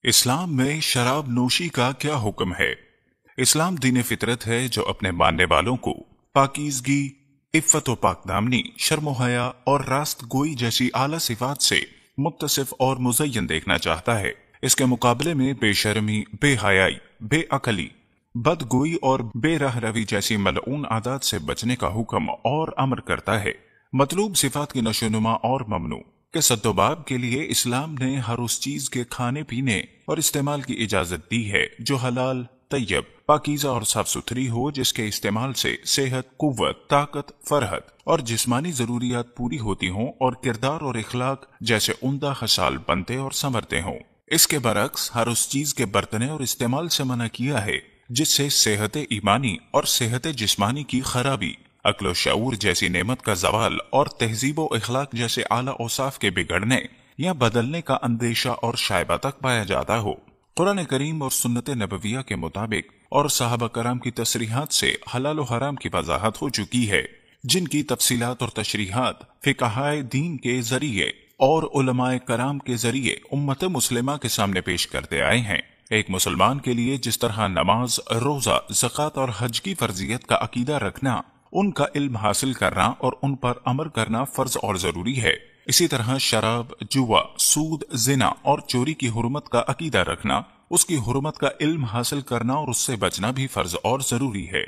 اسلام میں شراب نوشی کا کیا حکم ہے؟ اسلام دین فطرت ہے جو اپنے ماننے والوں کو پاکیزگی، عفت و پاک دامنی، شرم و حیا اور راست گوئی جیسی اعلیٰ صفات سے متصف اور مزین دیکھنا چاہتا ہے۔ اس کے مقابلے میں بے شرمی، بے حیائی، بے عقلی، بدگوئی اور بے راہ روی جیسی ملعون عادات سے بچنے کا حکم اور امر کرتا ہے۔ مطلوب صفات کی نشو نما اور ممنوع کہ سد و باب کے لیے اسلام نے ہر اس چیز کے کھانے پینے اور استعمال کی اجازت دی ہے جو حلال، طیب، پاکیزہ اور صاف ستھری ہو، جس کے استعمال سے صحت، قوت، طاقت، فرحت اور جسمانی ضروریات پوری ہوتی ہوں اور کردار اور اخلاق جیسے عمدہ خصال بنتے اور سنورتے ہوں۔ اس کے برعکس ہر اس چیز کے برتنے اور استعمال سے منع کیا ہے جس سے صحت ایمانی اور صحت جسمانی کی خرابی، عقل و شعور جیسی نعمت کا زوال اور تہذیب و اخلاق جیسے اعلیٰ اوصاف کے بگڑنے یا بدلنے کا اندیشہ اور شائبہ تک پایا جاتا ہو۔ قرآن کریم اور سنت نبویہ کے مطابق اور صحابہ کرام کی تصریحات سے حلال و حرام کی وضاحت ہو چکی ہے، جن کی تفصیلات اور تشریحات فقہائے دین کے ذریعے اور علماء کرام کے ذریعے امت مسلمہ کے سامنے پیش کرتے آئے ہیں۔ ایک مسلمان کے لیے جس طرح نماز، روزہ، زکوٰۃ اور حج کی فرضیت کا عقیدہ رکھنا، ان کا علم حاصل کرنا اور ان پر عمل کرنا فرض اور ضروری ہے، اسی طرح شراب، جوا، سود، زنا اور چوری کی حرمت کا عقیدہ رکھنا، اس کی حرمت کا علم حاصل کرنا اور اس سے بچنا بھی فرض اور ضروری ہے۔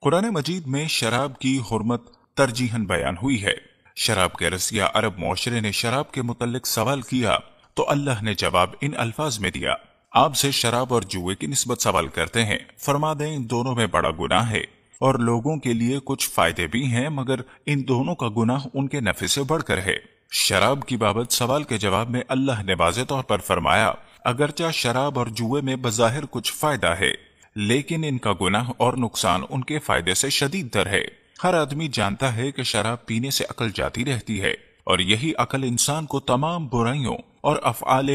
قرآن مجید میں شراب کی حرمت ترجیحاً بیان ہوئی ہے۔ شراب کے رسیہ عرب معاشرے نے شراب کے متعلق سوال کیا تو اللہ نے جواب ان الفاظ میں دیا: آپ سے شراب اور جوئے کی نسبت سوال کرتے ہیں، فرما دیں ان دونوں میں بڑا گناہ ہے اور لوگوں کے لیے کچھ فائدے بھی ہیں، مگر ان دونوں کا گناہ ان کے نفع سے بڑھ کر ہے۔ شراب کی بابت سوال کے جواب میں اللہ نے واضح طور پر فرمایا: اگرچہ شراب اور جوئے میں بظاہر کچھ فائدہ ہے، لیکن ان کا گناہ اور نقصان ان کے فائدے سے شدید تر ہے۔ ہر آدمی جانتا ہے کہ شراب پینے سے عقل جاتی رہتی ہے، اور یہی عقل انسان کو تمام برائیوں اور افعال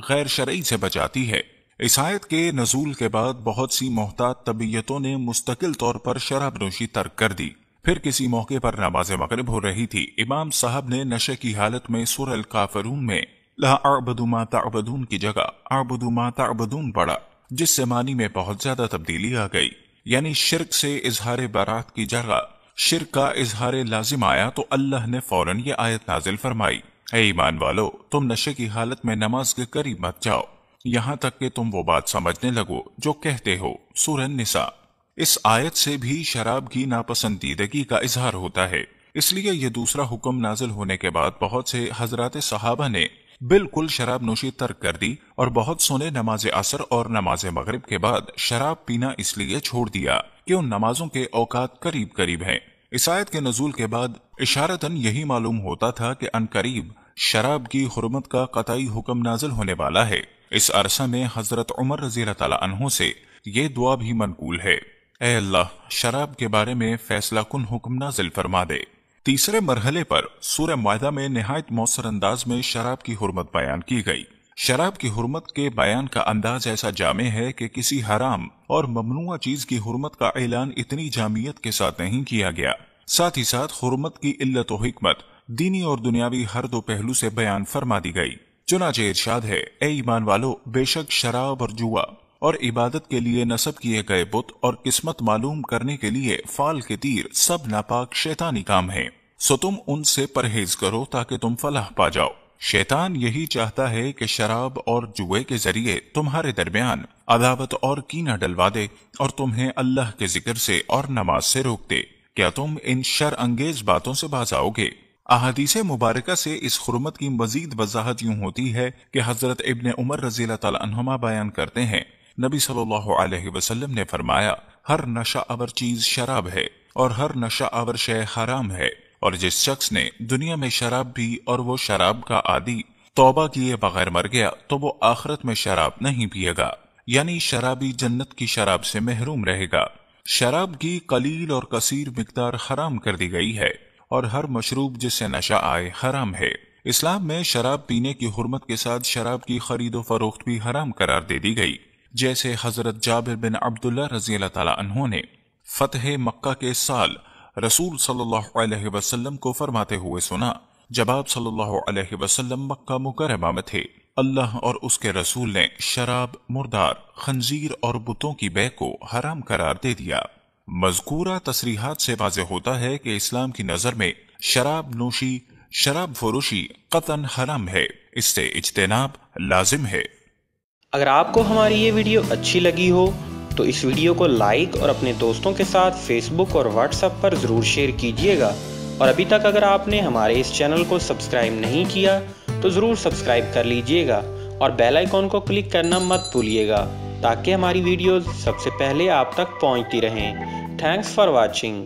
غیر شرعی سے بچاتی ہے۔ اس آیت کے نزول کے بعد بہت سی محتاط طبیعتوں نے مستقل طور پر شراب نوشی ترک کر دی۔ پھر کسی موقع پر نماز مغرب ہو رہی تھی، امام صاحب نے نشے کی حالت میں سورہ الکافرون میں لا اعبد ما تعبدون کی جگہ اعبد ما تعبدون پڑھا، جس سے معنی میں بہت زیادہ تبدیلی آ گئی، یعنی شرک سے اظہار برات کی جگہ شرک کا اظہار لازم آیا تو اللہ نے فوراً یہ آیت نازل فرمائی: اے ایمان والو، تم نشے کی حالت میں نماز کے قریب مت جاؤ یہاں تک کہ تم وہ بات سمجھنے لگو جو کہتے ہو۔ سورہ النساء۔ اس آیت سے بھی شراب کی ناپسندیدگی کا اظہار ہوتا ہے، اس لیے یہ دوسرا حکم نازل ہونے کے بعد بہت سے حضرات صحابہ نے بالکل شراب نوشی ترک کر دی، اور بہت سو نے نماز عصر اور نماز مغرب کے بعد شراب پینا اس لیے چھوڑ دیا کہ ان نمازوں کے اوقات قریب قریب ہیں۔ اس آیت کے نزول کے بعد اشارتاً یہی معلوم ہوتا تھا کہ ان قریب شراب کی حرمت کا قطعی حکم نازل ہونے والا ہے۔ اس عرصہ میں حضرت عمر رضی اللہ تعالیٰ عنہ سے یہ دعا بھی منقول ہے: اے اللہ، شراب کے بارے میں فیصلہ کن حکم نازل فرما دے۔ تیسرے مرحلے پر سورہ مائدہ میں نہایت مؤثر انداز میں شراب کی حرمت بیان کی گئی۔ شراب کی حرمت کے بیان کا انداز ایسا جامع ہے کہ کسی حرام اور ممنوع چیز کی حرمت کا اعلان اتنی جامعیت کے ساتھ نہیں کیا گیا۔ ساتھ ہی ساتھ حرمت کی علت و حکمت دینی اور دنیاوی ہر دو پہلو سے بیان فرما دی گئی۔ چنانچہ ارشاد ہے: اے ایمان والو، بے شک شراب اور جوا اور عبادت کے لیے نصب کیے گئے بت اور قسمت معلوم کرنے کے لیے فال کے تیر سب ناپاک شیطانی کام ہیں، سو تم ان سے پرہیز کرو تاکہ تم فلاح پا جاؤ۔ شیطان یہی چاہتا ہے کہ شراب اور جوئے کے ذریعے تمہارے درمیان عداوت اور کینہ ڈلوا دے اور تمہیں اللہ کے ذکر سے اور نماز سے روک دے۔ کیا تم ان شر انگیز باتوں سے باز آؤ گے؟ احادیث مبارکہ سے اس حرمت کی مزید وضاحت یوں ہوتی ہے کہ حضرت ابن عمر رضی اللہ تعالی عنہما بیان کرتے ہیں، نبی صلی اللہ علیہ وسلم نے فرمایا: ہر نشہ آور چیز شراب ہے اور ہر نشہ آور شے حرام ہے، اور جس شخص نے دنیا میں شراب پی اور وہ شراب کا عادی توبہ کیے بغیر مر گیا تو وہ آخرت میں شراب نہیں پیے گا، یعنی شرابی جنت کی شراب سے محروم رہے گا۔ شراب کی قلیل اور کثیر مقدار حرام کر دی گئی ہے، اور ہر مشروب جس سے نشہ آئے حرام ہے۔ اسلام میں شراب پینے کی حرمت کے ساتھ شراب کی خرید و فروخت بھی حرام قرار دے دی گئی، جیسے حضرت جابر بن عبداللہ رضی اللہ تعالی عنہ نے فتح مکہ کے سال رسول صلی اللہ علیہ وسلم کو فرماتے ہوئے سنا: جب آپ صلی اللہ علیہ وسلم مکہ مکرمہ میں تھے، اللہ اور اس کے رسول نے شراب، مردار، خنزیر اور بتوں کی بے کو حرام قرار دے دیا۔ مذکورہ تصریحات سے واضح ہوتا ہے کہ اسلام کی نظر میں شراب نوشی، شراب فروشی قطعاً حرام ہے، اس سے اجتناب لازم ہے۔ اگر آپ کو ہماری یہ ویڈیو اچھی لگی ہو تو اس ویڈیو کو لائک اور اپنے دوستوں کے ساتھ فیس بک اور واٹس ایپ پر ضرور شیئر کیجیے گا، اور ابھی تک اگر آپ نے ہمارے اس چینل کو سبسکرائب نہیں کیا تو ضرور سبسکرائب کر لیجیے گا اور بیل آئیکن کو کلک کرنا مت بھولیے گا تاکہ ہماری ویڈیوز سب سے پہلے آپ تک پہنچتی رہیں۔ Thanks for watching.